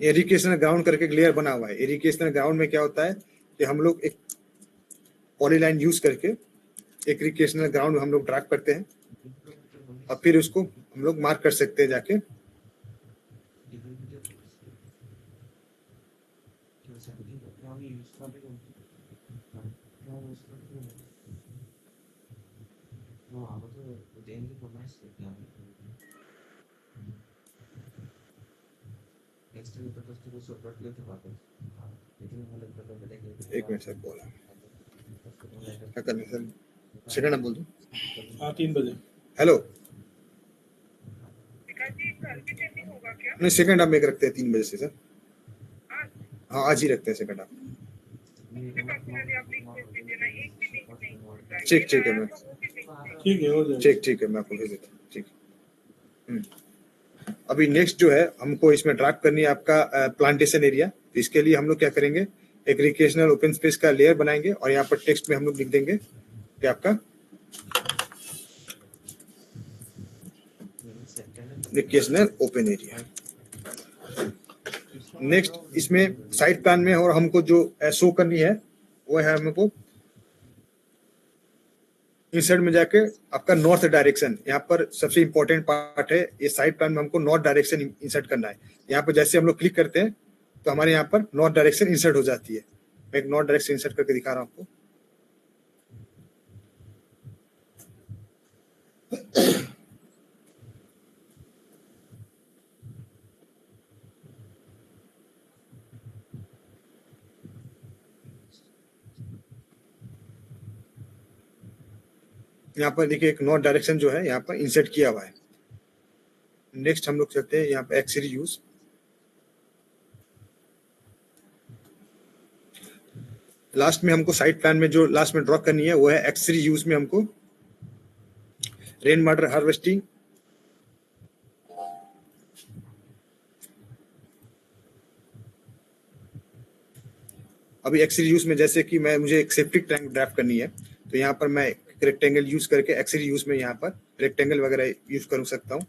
Irrigation ground करके layer बना हुआ है। इरिगेशन ग्राउंड में क्या होता है कि हम लोग एक पॉलीलाइन यूज करके एक इरिगेशन ग्राउंड हम लोग ड्रैग करते हैं और फिर उसको हम लोग मार्क कर सकते हैं जाके। एक मिनट सर, बोला क्या करना सर? सेकंड बोल दो। हाँ 3 बजे। हेलो, नहीं सेकंड हाफ में रखते हैं 3 बजे से सर। हाँ आज ही रखते हैं सेकंड हाफ। ठीक है मैं ठीक है, हो जाएगा। ठीक है मैं आपको भेज देता हूँ। ठीक अभी नेक्स्ट जो है हमको इसमें ड्रैग करनी है आपका प्लांटेशन एरिया। तो इसके लिए हम लोग क्या करेंगे, एक रिक्रिएशनल ओपन स्पेस का लेयर बनाएंगे और यहाँ पर टेक्स्ट में हम लोग लिख देंगे कि आपका रिक्रिएशनल ओपन एरिया। नेक्स्ट इसमें साइड प्लान में और हमको जो शो करनी है वो है हमको इंसर्ट में जाके आपका नॉर्थ डायरेक्शन। यहाँ पर सबसे इंपॉर्टेंट पार्ट है, ये साइड प्लान में हमको नॉर्थ डायरेक्शन इंसर्ट करना है। यहाँ पर जैसे हम लोग क्लिक करते हैं तो हमारे यहाँ पर नॉर्थ डायरेक्शन इंसर्ट हो जाती है। मैं एक नॉर्थ डायरेक्शन इंसर्ट करके दिखा रहा हूँ आपको। यहाँ पर देखिए एक नॉर्थ डायरेक्शन जो है यहाँ पर इंसर्ट किया हुआ है। नेक्स्ट हम लोग चलते हैं यहाँ पर एक्स यूज। लास्ट में हमको साइड प्लान में जो लास्ट में ड्रॉ करनी है वो है एक्स यूज में हमको रेन वाटर हार्वेस्टिंग। अभी एक्स यूज में जैसे कि मुझे एक सेप्टिक टैंक ड्राफ्ट करनी है तो यहाँ पर मैं रेक्टेंगल यूज करके एक्स यूज में यहाँ पर रेक्टेंगल वगैरह यूज कर सकता हूँ।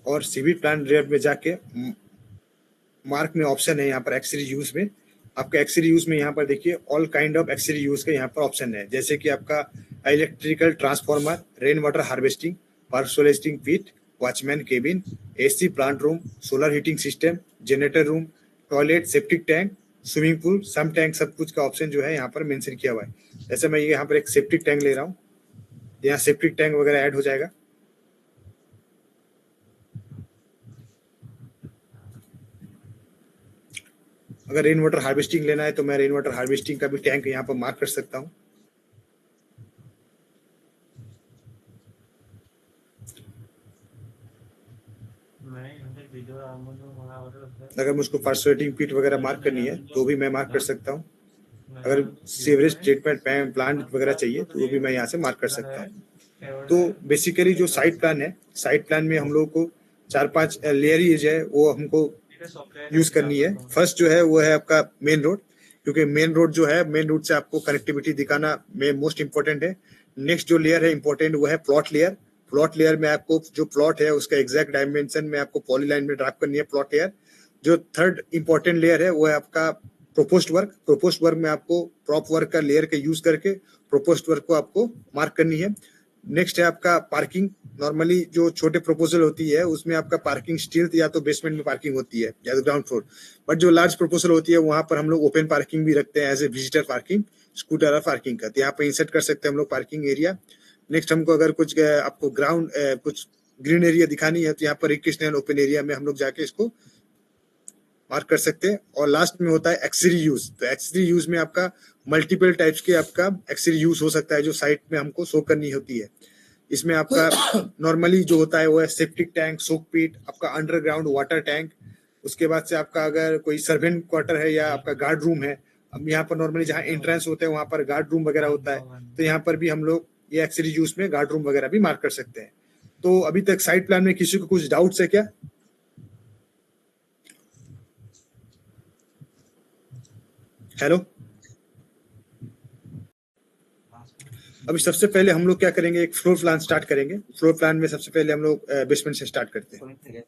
और सिविल प्लान रेट में जाके मार्क में ऑप्शन है यहाँ पर एक्सरी यूज में। आपका एक्सरी यूज में यहाँ पर देखिए all kind of accessories का यहाँ पर ऑप्शन है, जैसे कि आपका electrical transformer, rain water harvesting, percolating pit, watchman cabin, AC plant room, solar heating system, generator room, toilet, septic tank, swimming pool, sump tank, सब कुछ का ऑप्शन जो है यहाँ पर मेंशन किया हुआ है। जैसे मैं यहाँ पर एक सेप्टिक टैंक ले रहा हूँ, यहाँ सेप्टिक टैंक वगैरह ऐड हो जाएगा। अगर रेन वाटर हार्वेस्टिंग लेना है तो मैं रेन वाटर हार्वेस्टिंग का भी टैंक यहाँ पर मार्क कर सकता हूँ। अगर मुझको परसोलेटिंग पिट वगैरह मार्क करनी है तो भी मैं मार्क कर सकता हूँ। अगर सीवरेज ट्रीटमेंट प्लांट वगैरह चाहिए तो वो भी मैं यहाँ से मार्क कर सकता हूँ। तो बेसिकली जो साइड प्लान है, साइड प्लान में हम लोग को 4-5 लेयरेज है वो हमको यूज करनी है। फर्स्ट जो है वो है आपका मेन रोड, क्योंकि मेन रोड जो है मेन रोड से आपको कनेक्टिविटी दिखाना में मोस्ट इंपॉर्टेंट है। नेक्स्ट जो लेयर है इंपॉर्टेंट वो है प्लॉट लेयर। प्लॉट लेयर में आपको जो प्लॉट है उसका एग्जैक्ट डायमेंशन में आपको पॉलीलाइन में ड्रैप करनी है प्लॉट लेयर। जो थर्ड इंपॉर्टेंट लेयर है वो है आपका प्रोपोज्ड वर्क। प्रोपोज्ड वर्क में आपको प्रॉप वर्क का लेयर का यूज करके प्रोपोज्ड वर्क को आपको मार्क करनी है। नेक्स्ट है आपका पार्किंग। नॉर्मली जो छोटे प्रपोजल होती है उसमें आपका पार्किंग स्टील या तो बेसमेंट में पार्किंग होती है या तो ग्राउंड फ्लोर, बट जो लार्ज प्रपोजल होती है वहां पर हम लोग ओपन पार्किंग भी रखते हैं as a visitor parking, scooter parking का। तो यहाँ पे इंसर्ट कर सकते हैं हम लोग पार्किंग एरिया। नेक्स्ट हमको अगर कुछ आपको ग्राउंड कुछ ग्रीन एरिया दिखानी है तो यहाँ पर रिक्रिएशनल ओपन एरिया में हम लोग जाके इसको मार्क कर सकते हैं। और लास्ट में होता है एक्सरी यूज। तो एक्सरी यूज में आपका मल्टीपल टाइप्स के आपका एक्सरी यूज हो सकता है जो साइट में हमको शो करनी होती है। इसमें आपका नॉर्मली जो होता है वो है सेप्टिक टैंक, सोक पिट, आपका अंडरग्राउंड वाटर टैंक। उसके बाद से आपका अगर कोई सर्वेंट क्वार्टर है या आपका गार्ड रूम है, अब यहाँ पर नॉर्मली जहाँ एंट्रेंस होते हैं वहां पर गार्ड रूम वगैरह होता है, तो यहाँ पर भी हम लोग ये एक्सरी यूज में गार्ड रूम वगैरह भी मार्क कर सकते हैं। तो अभी तक साइट प्लान में किसी को कुछ डाउट्स है क्या? हेलो, अभी सबसे पहले हम लोग क्या करेंगे, एक फ्लोर प्लान स्टार्ट करेंगे। फ्लोर प्लान में सबसे पहले हम लोग बेसमेंट से स्टार्ट करते हैं।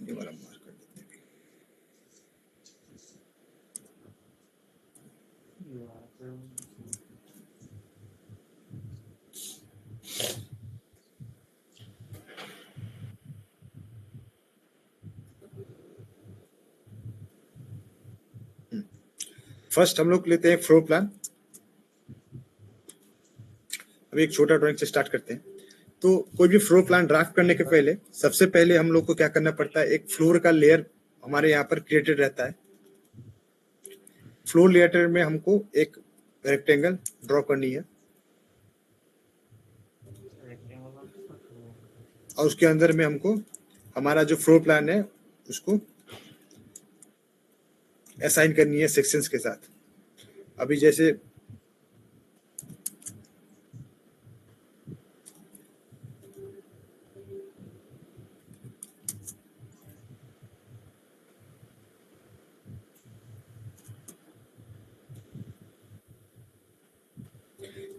ये वाला मार्क कर देते हैं। फर्स्ट हम लोग लेते हैं फ्लोर प्लान। अभी एक छोटा ड्राइंग से स्टार्ट करते हैं। तो कोई भी फ्लोर प्लान ड्राफ्ट करने के पहले सबसे पहले हम लोग को क्या करना पड़ता है, एक फ्लोर का लेयर हमारे यहाँ पर क्रिएटेड रहता है। फ्लोर लेयर में हमको एक रेक्टेंगल ड्रॉ करनी है और उसके अंदर में हमको हमारा जो फ्लोर प्लान है उसको असाइन करनी है सेक्शंस के साथ। अभी जैसे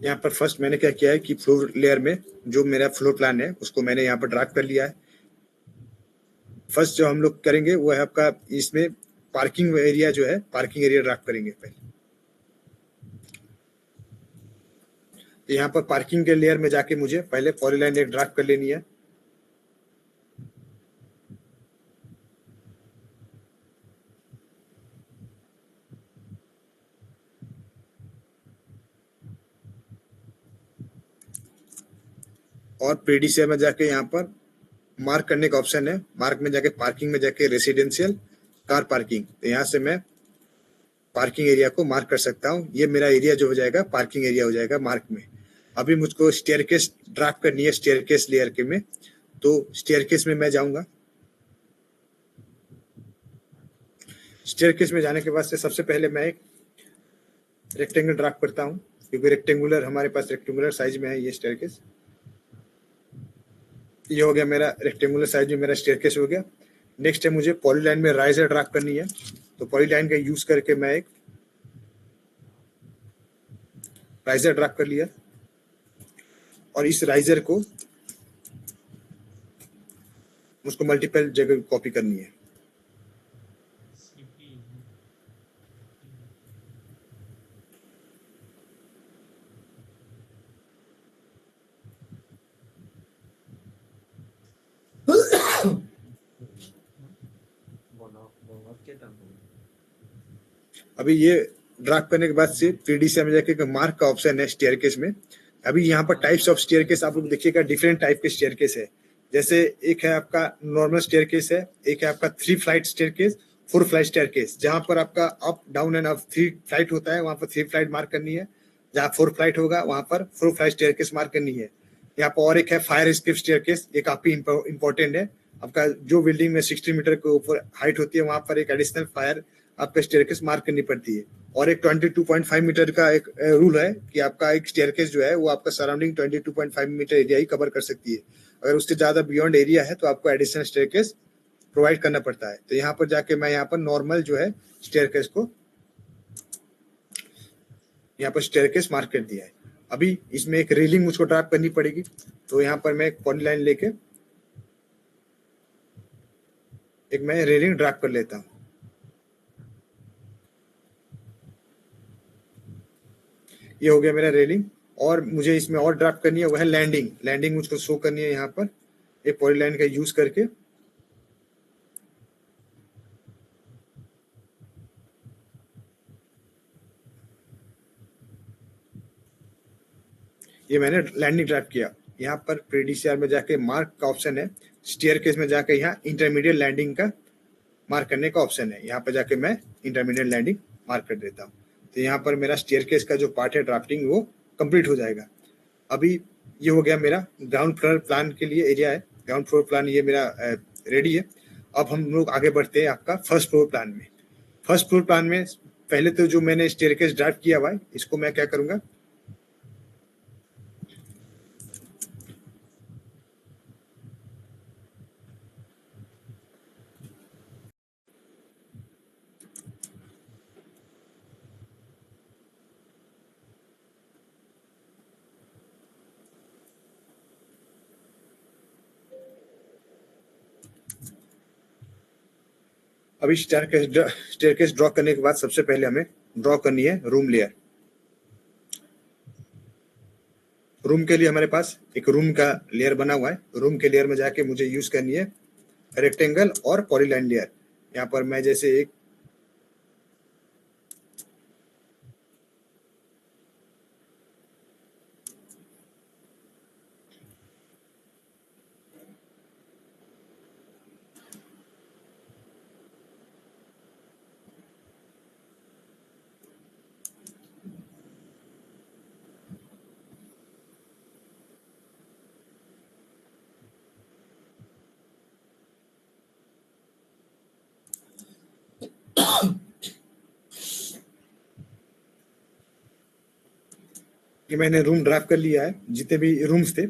यहाँ पर फर्स्ट मैंने क्या किया है कि फ्लोर लेयर में जो मेरा फ्लोर प्लान है उसको मैंने यहाँ पर ड्रैग कर लिया है। फर्स्ट जो हम लोग करेंगे वो है आपका, इसमें पार्किंग एरिया जो है, पार्किंग एरिया ड्रैग करेंगे पहले। तो यहाँ पर पार्किंग के लेयर में जाके मुझे पहले पॉलीलाइन एक ड्रैग कर लेनी है। और पीडीसीए में जाके यहाँ पर मार्क करने का ऑप्शन है। मार्क में जाके पार्किंग में जाके रेसिडेंशियल कार पार्किंग, तो यहाँ से मैं पार्किंग एरिया को मार्क कर सकता हूँ। ये मेरा एरिया जो हो जाएगा पार्किंग एरिया हो जाएगा मार्क में। अभी मुझको स्टेयरकेस ड्रैग करनी है स्टेयरकेस लेयर के में, तो स्टेयरकेस में मैं जाऊंगा। स्टेयरकेस में जाने के बाद से सबसे पहले मैं एक रेक्टेंगल ड्रैग करता हूँ, क्योंकि रेक्टेंगुलर हमारे पास रेक्टेंगुलर साइज में है ये स्टेयरकेस। ये हो गया मेरा रेक्टेंगुलर साइज में मेरा स्टेयरकेस हो गया। नेक्स्ट है मुझे पॉलीलाइन में राइजर ड्रैग करनी है, तो पॉलीलाइन का यूज करके मैं एक राइजर ड्रैग कर लिया और इस राइजर को मुझको मल्टीपल जगह कॉपी करनी है। अभी ये ड्रैग करने के बाद से 3D में जाके मार्क का ऑप्शन है स्टेयरकेस में। अभी यहाँ पर टाइप्स ऑफ स्टेयरकेस आप लोग देखिएगा, डिफरेंट टाइप के स्टेयरकेस है। जैसे एक है आपका नॉर्मल स्टेयरकेस है, एक है आपका 3 फ्लाइट स्टेयरकेस, 4 फ्लाइट स्टेयरकेस, जहाँ पर आपका up down and up 3 flight होता है, वहाँ पर 3 फ्लाइट मार्क करनी है। जहाँ 4 फ्लाइट होगा वहाँ पर 4 फ्लाइट स्टेयरकेस मार्क करनी है। यहाँ पर और एक है फायर एस्केप स्टेयरकेस, ये काफी इंपॉर्टेंट है। आपका जो बिल्डिंग में 60 मीटर के ऊपर हाइट होती है वहां पर एक एडिशनल फायर आपका स्टेयरकेस मार्क करनी पड़ती है। और एक 22.5 मीटर का एक रूल है कि आपका एक स्टेयरकेस जो है वो आपका सराउंडिंग 22.5 मीटर एरिया ही कवर कर सकती है। अगर उससे ज्यादा बियॉन्ड एरिया है तो आपको एडिशनल स्टेयरकेस प्रोवाइड करना पड़ता है। तो यहाँ पर जाके मैं यहाँ पर नॉर्मल जो है स्टेयरकेस को यहाँ पर स्टेयरकेस मार्क कर दिया है। अभी इसमें एक रेलिंग मुझको ड्रैग करनी पड़ेगी, तो यहाँ पर मैं एक पॉलीलाइन लेके एक मैं रेलिंग ड्रैग कर लेता हूँ। ये हो गया मेरा रेलिंग। और मुझे इसमें और ड्रैग करनी है, वह है लैंडिंग। लैंडिंग मुझको शो करनी है यहाँ पर एक पॉलीलाइन का यूज करके। ये मैंने लैंडिंग ड्रैग किया। यहाँ पर प्रीडीसीआर में जाके मार्क का ऑप्शन है, स्टेयरकेस में जाके यहाँ इंटरमीडिएट लैंडिंग का मार्क करने का ऑप्शन है। यहाँ पर जाके मैं इंटरमीडिएट लैंडिंग मार्क कर देता हूँ। तो यहाँ पर मेरा स्टेयरकेस का जो पार्ट है ड्राफ्टिंग वो कंप्लीट हो जाएगा। अभी ये हो गया मेरा ग्राउंड फ्लोर प्लान के लिए एरिया है। ग्राउंड फ्लोर प्लान ये मेरा रेडी है। अब हम लोग आगे बढ़ते हैं आपका फर्स्ट फ्लोर प्लान में। फर्स्ट फ्लोर प्लान में पहले तो जो मैंने स्टेयरकेस ड्राफ्ट किया हुआ है इसको मैं क्या करूँगा, अभी स्टेयरकेस ड्रॉ करने के बाद सबसे पहले हमें ड्रॉ करनी है रूम लेयर। रूम के लिए हमारे पास एक रूम का लेयर बना हुआ है। रूम के लेयर में जाके मुझे यूज करनी है रेक्टेंगल और पॉलीलाइन लेयर। यहाँ पर मैं जैसे एक कि मैंने रूम ड्राफ्ट कर लिया है, जितने भी रूम्स थे।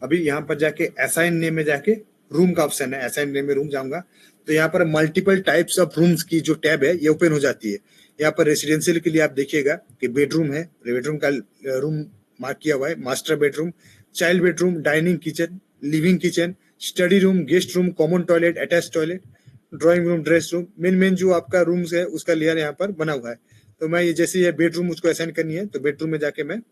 अभी यहाँ पर जाके असाइन नेम में जाके रूम का ऑप्शन है, असाइन नेम में रूम जाऊंगा तो यहाँ पर मल्टीपल टाइप्स ऑफ रूम्स की जो टैब है ये ओपन हो जाती है। यहाँ पर रेसिडेंशियल के लिए आप देखिएगा कि बेडरूम है, बेडरूम का रूम मार्क किया हुआ है, master bedroom, child bedroom, dining kitchen, living kitchen, study room, guest room, common toilet, attach toilet, drawing room, dress room. Main जो आपका रूम्स है उसका लेयर यहाँ पर बना हुआ है। तो मैं ये जैसे ये बेडरूम उसको असाइन करनी है तो बेडरूम में जाके मैं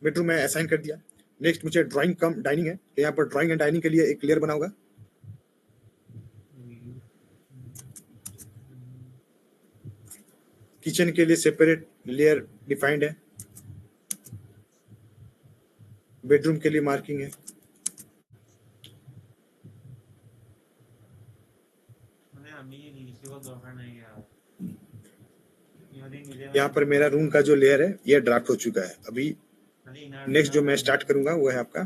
बेडरूम में असाइन कर दिया। नेक्स्ट मुझे ड्राइंग कम डाइनिंग है तो यहाँ पर ड्राइंग एंड डाइनिंग के लिए एक लेयर बना होगा। किचन के लिए सेपरेट लेयर डिफाइंड है। बेडरूम के लिए मार्किंग है। यहाँ पर मेरा रूम का जो लेयर है ये ड्राफ्ट हो चुका है। अभी नेक्स्ट जो मैं स्टार्ट करूंगा वो है आपका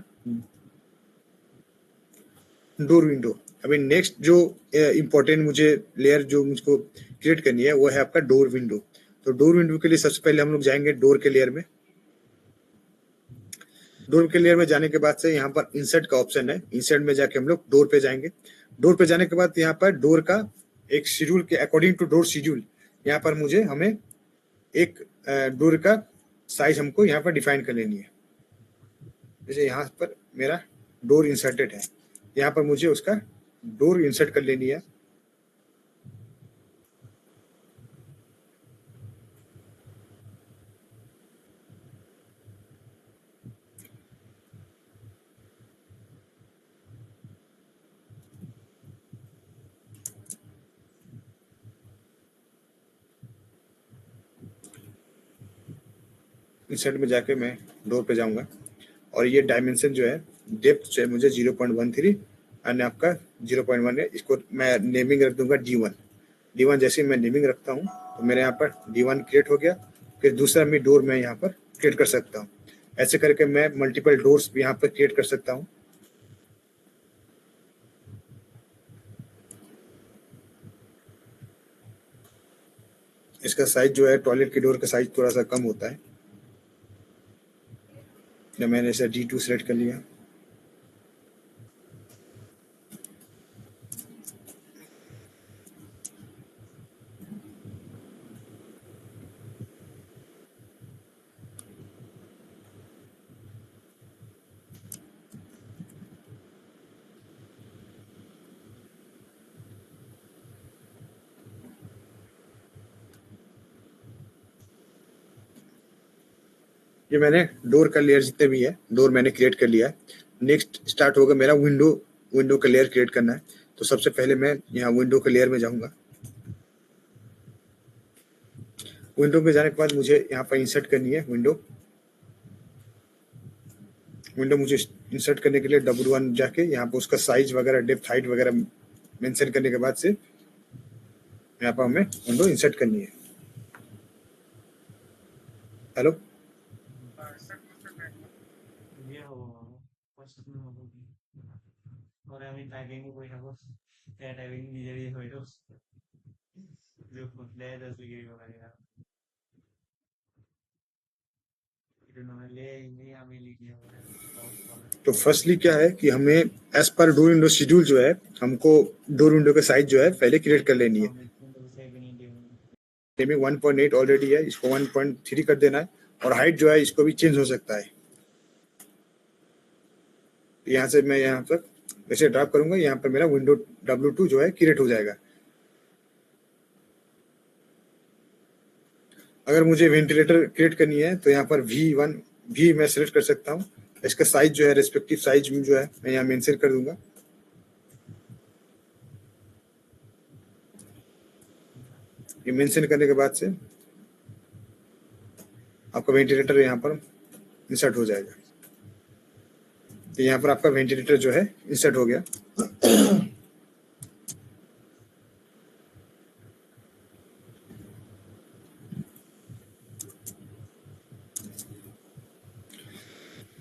डोर विंडो। अभी नेक्स्ट जो इम्पोर्टेंट मुझे लेयर जो मुझको क्रिएट करनी है वो है आपका डोर विंडो। तो डोर विंडो के लिए सबसे पहले हम लोग जाएंगे डोर के लेयर में। डोर के लेयर में जाने के बाद से यहाँ पर इंसर्ट का ऑप्शन है, इंसर्ट में जाके हम लोग डोर पे जाएंगे। डोर पे जाने के बाद यहाँ पर डोर का एक शेड्यूल के अकॉर्डिंग टू डोर शेड्यूल यहाँ पर मुझे हमें एक डोर का साइज हमको यहाँ पर डिफाइन कर लेनी है। जैसे यहाँ पर मेरा डोर इंसर्टेड है, यहाँ पर मुझे उसका डोर इंसर्ट कर लेनी है। इंसर्ट में जाके मैं डोर पे जाऊंगा और ये डायमेंशन जो है डेप्थ जो है मुझे 0.13 और आपका 0.1 है। इसको मैं नेमिंग रख दूंगा D1। जैसे मैं नेमिंग रखता हूँ तो मेरे यहाँ पर D1 क्रिएट हो गया। फिर दूसरा मैं डोर मैं यहाँ पर क्रिएट कर सकता हूँ। ऐसे करके मैं मल्टीपल डोर्स भी यहाँ पर क्रिएट कर सकता हूँ। इसका साइज जो है टॉयलेट की डोर का साइज थोड़ा सा कम होता है। मैंने इसे D2 सेलेक्ट कर लिया। ये मैंने डोर का लेयर जितने भी है डोर मैंने क्रिएट कर लिया है। नेक्स्ट स्टार्ट होगा मेरा विंडो का लेयर क्रिएट करना है। तो सबसे पहले मैं यहाँ विंडो के लेयर में जाऊंगा। विंडो में जाने के बाद मुझे यहाँ पर इंसर्ट करनी है विंडो मुझे इंसर्ट करने के लिए W1 जाके यहाँ पर उसका साइज वगैरह डेप्थ हाइट वगैरह मेंशन करने के बाद से यहाँ पर हमें विंडो इंसर्ट करनी है। हेलो तो फर्स्टली क्या है कि हमें as per door window schedule जो है हमको डोर विंडो का साइज जो है पहले क्रिएट कर लेनी है। 1.8 ऑलरेडी है, इसको 1.3 कर देना है और हाइट जो है इसको भी चेंज हो सकता है। यहाँ से मैं यहाँ तक वैसे ड्रॉप करूंगा, यहाँ पर मेरा विंडो W2 जो है क्रिएट हो जाएगा। अगर मुझे वेंटिलेटर क्रिएट करनी है तो यहाँ पर V1 भी मैं सिलेक्ट कर सकता हूँ। इसका साइज जो है, रेस्पेक्टिव साइज जो है मैं यहाँ मेंशन कर दूंगा। ये मेंशन करने के बाद से आपका वेंटिलेटर यहाँ पर इंसर्ट हो जाएगा। तो यहाँ पर आपका वेंटिलेटर जो है इंसर्ट हो गया।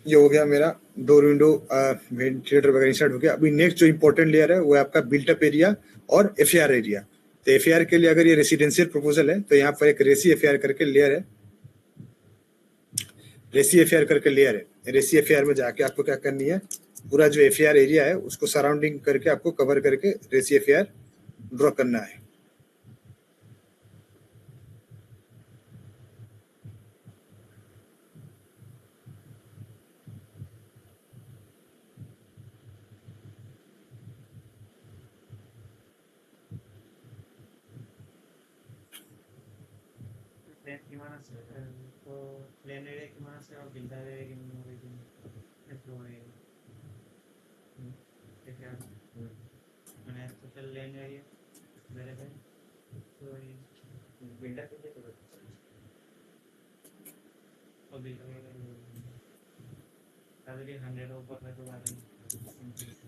ये हो गया मेरा डोर विंडो वेंटिलेटर वगैरह इंसर्ट हो गया। अभी नेक्स्ट जो इंपॉर्टेंट लेयर है वो है आपका बिल्टअप एरिया और FAR एरिया। तो FAR के लिए अगर ये रेसिडेंशियल प्रपोजल है तो यहाँ पर एक रेसी FAR करके लेयर है, रेसी FAR करके लेयर है। रेसी FAR में जाके आपको क्या करनी है, पूरा जो FAR एरिया है उसको सराउंडिंग करके आपको कवर करके रेसी FAR ड्रॉ करना है।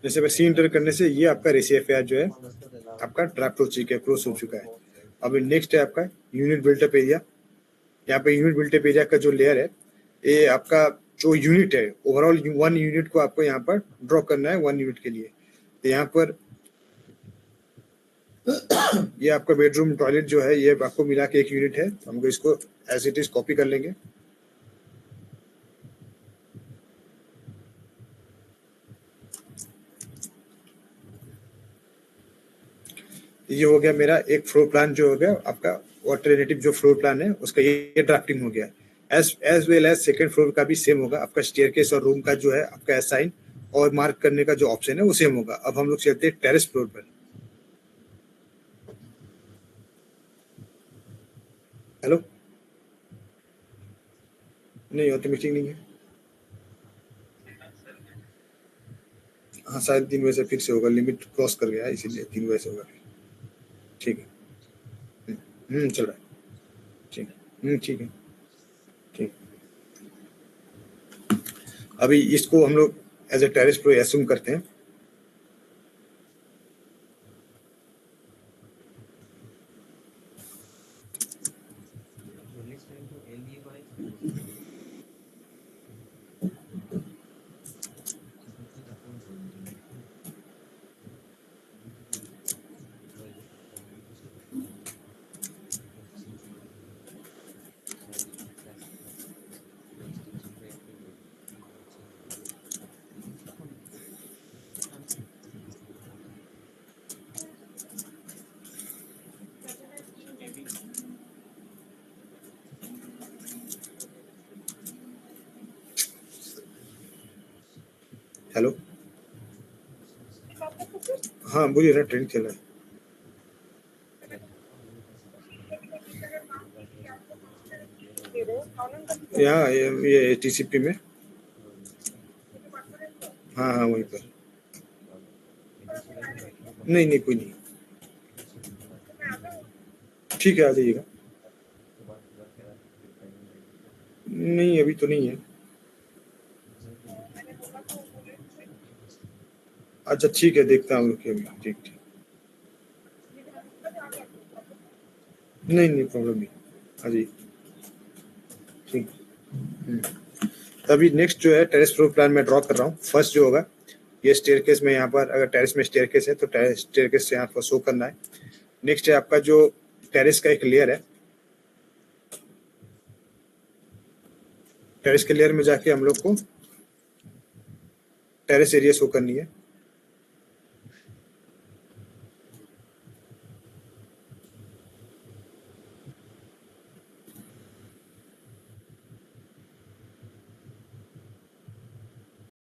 जैसे मैं सी इंटर करने से ये आपका रेसी FAR जो है आपका ड्राफ्ट हो चुका है, क्लोज हो चुका है। अभी नेक्स्ट है आपका यूनिट बिल्टअप एरिया। यहाँ पे यूनिट बिल्टअप एरिया का जो लेयर है, ये आपका जो यूनिट है ओवरऑल 1 यूनिट को आपको यहाँ पर ड्रॉ करना है 1 यूनिट के लिए। तो यहाँ पर ये आपका बेडरूम टॉयलेट जो है ये आपको मिला के 1 यूनिट है। तो हमको इसको एज इट इज कॉपी कर लेंगे। ये हो गया मेरा एक फ्लोर प्लान जो हो गया आपका अल्टरनेटिव जो फ्लोर प्लान है उसका ये ड्राफ्टिंग हो गया। As well as second floor का भी सेम होगा। आपका स्टेयरकेस और रूम का जो है आपका असाइन और मार्क करने का जो ऑप्शन है वो सेम होगा। अब हम लोग चलते हैं टेरेस फ्लोर पर। हेलो, नहीं और तो मीटिंग नहीं है। हाँ शायद 3 बजे से फिर से होगा, लिमिट क्रॉस कर गया है इसीलिए 3 बजे से होगा। ठीक है, चल रहा है। ठीक, ठीक है, ठीक। अभी इसको हम लोग as a terrace floor assume करते हैं। हेलो, हाँ बोलिए ना, ट्रेन चल रहा है। यहाँ ये TCP में। हाँ हाँ वहीं पर। नहीं नहीं कोई नहीं, ठीक है आ जाइएगा। नहीं अभी तो नहीं है। अच्छा ठीक है, देखता हूँ रुकिए अभी। ठीक ठीक, नहीं नहीं प्रॉब्लम नहीं, आ जाइए। ठीक। अभी नेक्स्ट जो है टेरेस फ्लोर प्लान में ड्रॉ कर रहा हूँ। फर्स्ट जो होगा ये स्टेयरकेस में, यहाँ पर अगर टेरेस में स्टेयरकेस है तो स्टेयरकेस से यहाँ पर शो करना है। नेक्स्ट है आपका जो टेरेस का एक लेयर है, टेरेस के लेयर में जाके हम लोग को टेरेस एरिया शो करनी है।